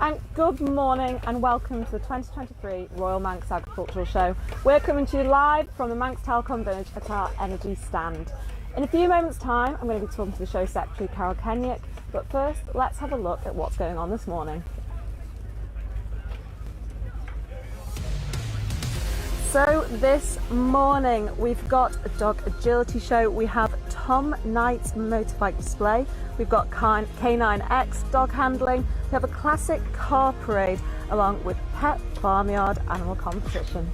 And good morning and welcome to the 2023 Royal Manx Agricultural Show. We're coming to you live from the Manx Telecom Village at our energy stand. In a few moments' time, I'm going to be talking to the show secretary, Carol Kenyick, but first, let's have a look at what's going on this morning. So this morning we've got a dog agility show. We have Tom Knight's motorbike display. We've got K9X dog handling. We have a classic car parade along with pet farmyard animal competition.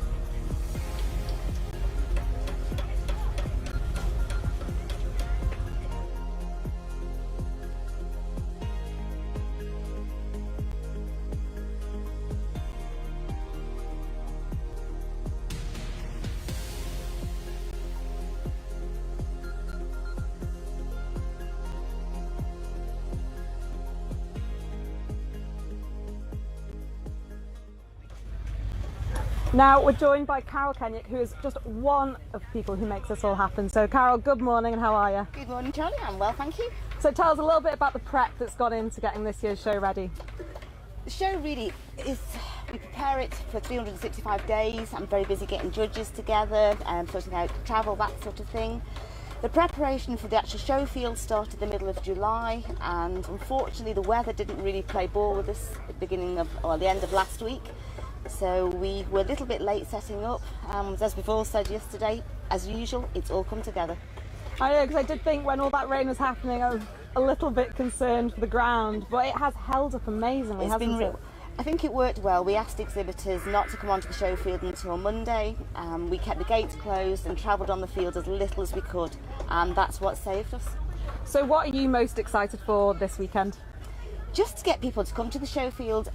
Now we're joined by Carol Kenyick, who is just one of the people who makes this all happen. So Carol, good morning and how are you? Good morning, Charlie. I'm well, thank you. So tell us a little bit about the prep that's gone into getting this year's show ready. The show really is, we prepare it for 365 days. I'm very busy getting judges together and sorting out travel, that sort of thing. The preparation for the actual show field started the middle of July, and unfortunately the weather didn't really play ball with us at the the end of last week. So we were a little bit late setting up. As we've all said yesterday, as usual, it's all come together. I know, because I did think when all that rain was happening, I was a little bit concerned for the ground, but it has held up amazingly, hasn't it? I think it worked well. We asked exhibitors not to come onto the show field until Monday. We kept the gates closed and travelled on the field as little as we could, and that's what saved us. So what are you most excited for this weekend? Just to get people to come to the show field.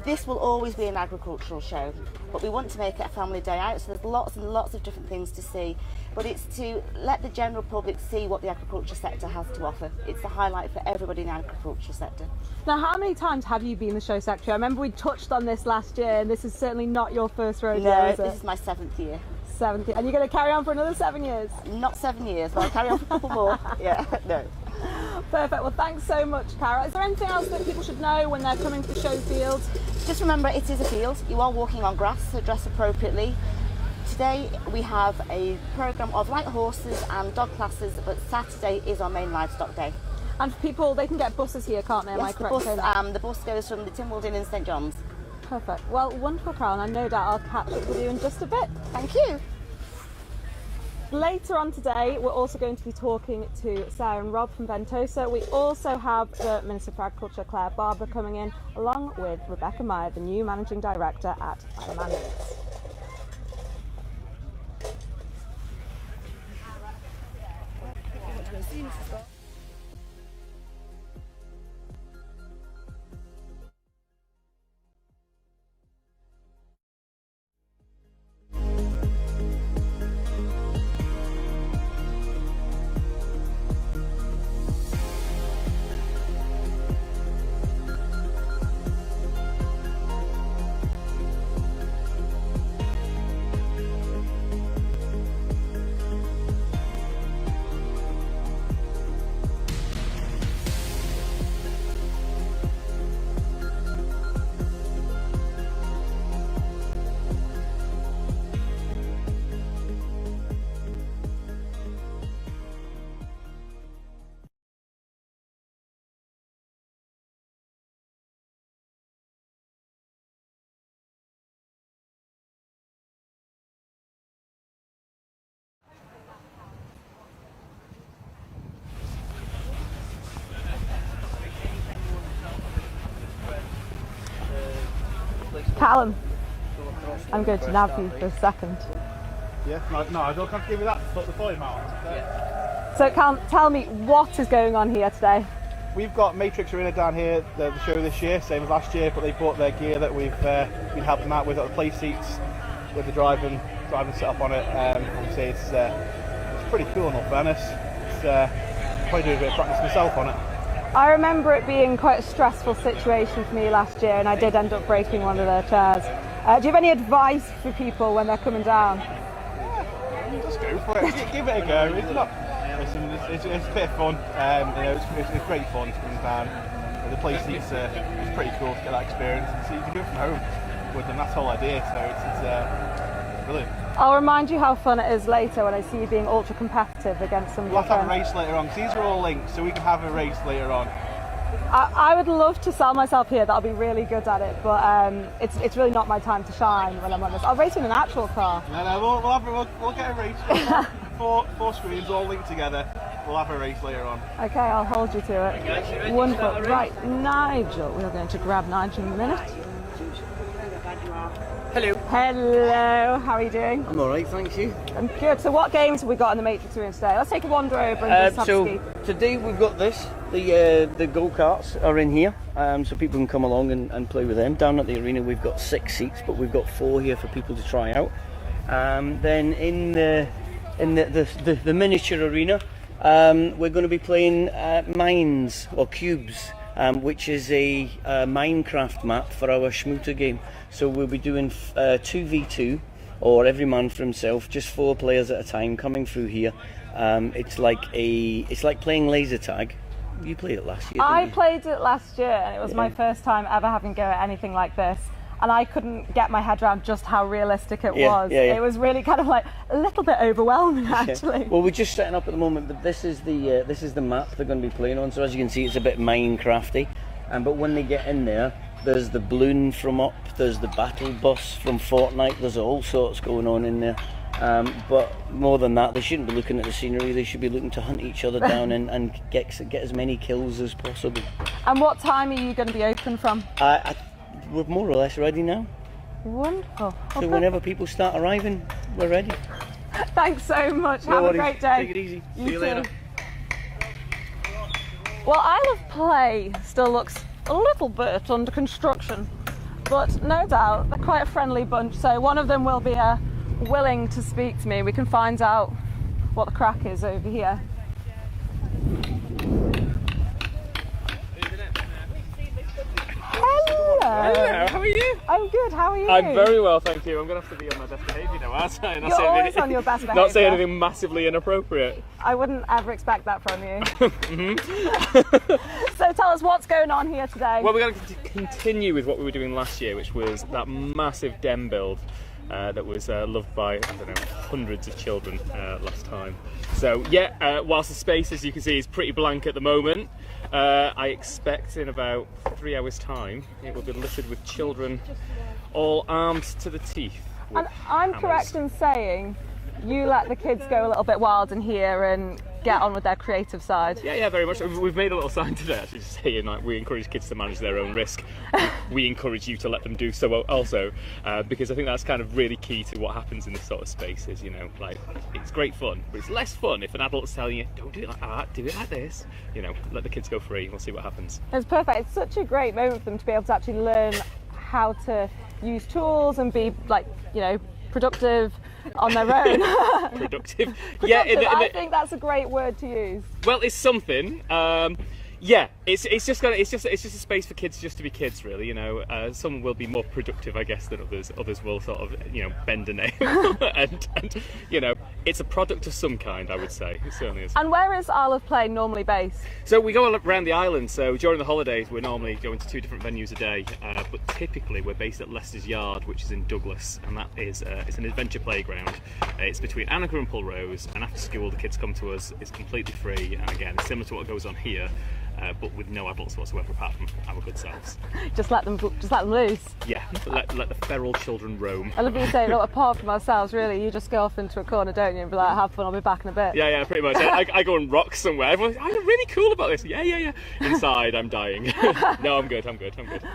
This will always be an agricultural show, but we want to make it a family day out, so there's lots and lots of different things to see. But it's to let the general public see what the agriculture sector has to offer. It's the highlight for everybody in the agriculture sector. Now, how many times have you been the show secretary? I remember we touched on this last year, and this is certainly not your first rodeo, no, is it? This is my 7th year. 7th year. And you're going to carry on for another 7 years? Not 7 years, but I'll carry on for a couple more. Yeah, no. Perfect. Well, thanks so much, Carol. Is there anything else that people should know when they're coming to the show field? Just remember, it is a field. You are walking on grass, so dress appropriately. Today we have a programme of light horses and dog classes, but Saturday is our main livestock day. And for people, they can get buses here, can't they? Am I correct? The bus goes from the Timwald Inn in St John's. Perfect. Well, wonderful, Carol, and I no doubt I'll catch up with you in just a bit. Thank you. Later on today, we're also going to be talking to Sarah and Rob from Ventosa. We also have the Minister for Agriculture, Claire Barber, coming in, along with Rebecca Meyer, the new Managing Director at RMAS. Callum, I'm going to nab you for a second. Yeah, no, I don't have to give you that, put the volume out. So Callum, tell me, what is going on here today? We've got Matrix Arena down here, the show this year, same as last year, but they bought their gear that we've been helping them out with, at the play seats, with the driving setup on it. Obviously it's pretty cool in all fairness. It's probably doing a bit of practice myself on it. I remember it being quite a stressful situation for me last year, and I did end up breaking one of their chairs. Do you have any advice for people when they're coming down? Yeah, just go for it. Give it a go. It's not. Listen, it's a bit of fun. It's great fun to come down. the play seats it's pretty cool to get that experience. And so you can do it from home with them. That's the whole idea. So it's brilliant. I'll remind you how fun it is later when I see you being ultra competitive against some of We'll your have to have a friends. race later on, because these are all linked, so we can have a race later on. I would love to sell myself here that I'll be really good at it, but it's really not my time to shine when I'm on this. I'll race in an actual car. No, we'll get a race. four screens all linked together. We'll have a race later on. Okay, I'll hold you to it. Wonderful. Right, Nigel. We are going to grab Nigel in a minute. Hello. Hello, how are you doing? I'm alright, thank you. I'm good. So what games have we got in the Matrix Arena today? Let's take a wander over and just have a So ski. today we've got this. The go-karts are in here, so people can come along and play with them. Down at the arena we've got 6 seats, but we've got 4 here for people to try out. Then in the miniature arena, we're going to be playing mines or cubes, which is a Minecraft map for our Schmooter game. So we'll be doing 2v2, or every man for himself, just 4 players at a time coming through here. It's like playing laser tag. You played it last year, didn't I you? played it last year and it was my first time ever having a go at anything like this. And I couldn't get my head around just how realistic it was. Yeah. It was really kind of like a little bit overwhelming, actually. Well, we're just setting up at the moment, but this is the map they're going to be playing on. So as you can see, it's a bit Minecrafty. But when they get in there, there's the balloon from Up, there's the battle bus from Fortnite. There's all sorts going on in there. But more than that, they shouldn't be looking at the scenery. They should be looking to hunt each other down and get as many kills as possible. And what time are you going to be open from? We're more or less ready now. Wonderful. So whenever people start arriving, we're ready. Thanks so much. No Have a worries. great day. Take it easy. See you too. later. Well, Isle of Play still looks a little bit under construction, but no doubt they're quite a friendly bunch. So one of them will be willing to speak to me. We can find out what the crack is over here. Hello. Hello, how are you? I'm good. How are you? I'm very well, thank you. I'm going to have to be on my best behaviour now, aren't I? Not You're say always anything, on your best Not say behaviour. anything massively inappropriate. I wouldn't ever expect that from you. So tell us what's going on here today. Well, we're going to continue with what we were doing last year, which was that massive den build that was loved by, I don't know, hundreds of children last time. So yeah, whilst the space, as you can see, is pretty blank at the moment, I expect in about 3 hours' time it will be littered with children all armed to the teeth. And I'm correct in saying you let the kids go a little bit wild in here and get on with their creative side. Yeah, very much. We've made a little sign today actually saying like we encourage kids to manage their own risk. We encourage you to let them do so also, because I think that's kind of really key to what happens in this sort of spaces. You know, like it's great fun, but it's less fun if an adult's telling you, don't do it like that, do it like this. You know, let the kids go free. We'll see what happens. It's perfect. It's such a great moment for them to be able to actually learn how to use tools and be like, you know, productive on their own. Productive. Yeah, Yeah, I think that's a great word to use. well, it's something. Yeah, it's just a space for kids just to be kids, really. You know, some will be more productive, I guess, than others. Others will sort of, you know, bend a nail, and you know, it's a product of some kind, I would say. It certainly is. And where is Isle of Play normally based? So we go around the island. So during the holidays, we're normally going to 2 different venues a day, but typically we're based at Leicester's Yard, which is in Douglas, and that is it's an adventure playground. It's between Annika and Pulrose, and after school the kids come to us. It's completely free, and again, it's similar to what goes on here. But with no adults whatsoever apart from our good selves. Just let them loose. Yeah, let the feral children roam. I love you saying, look, apart from ourselves, really, you just go off into a corner, don't you, and be like, have fun, I'll be back in a bit. Yeah, pretty much. I go and rock somewhere. Everyone's like, oh, you're really cool about this. Yeah. Inside, I'm dying. No, I'm good.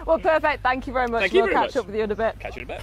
Well, perfect. Thank you very much. Thank you We'll very catch much. up with you in a bit. Catch you in a bit.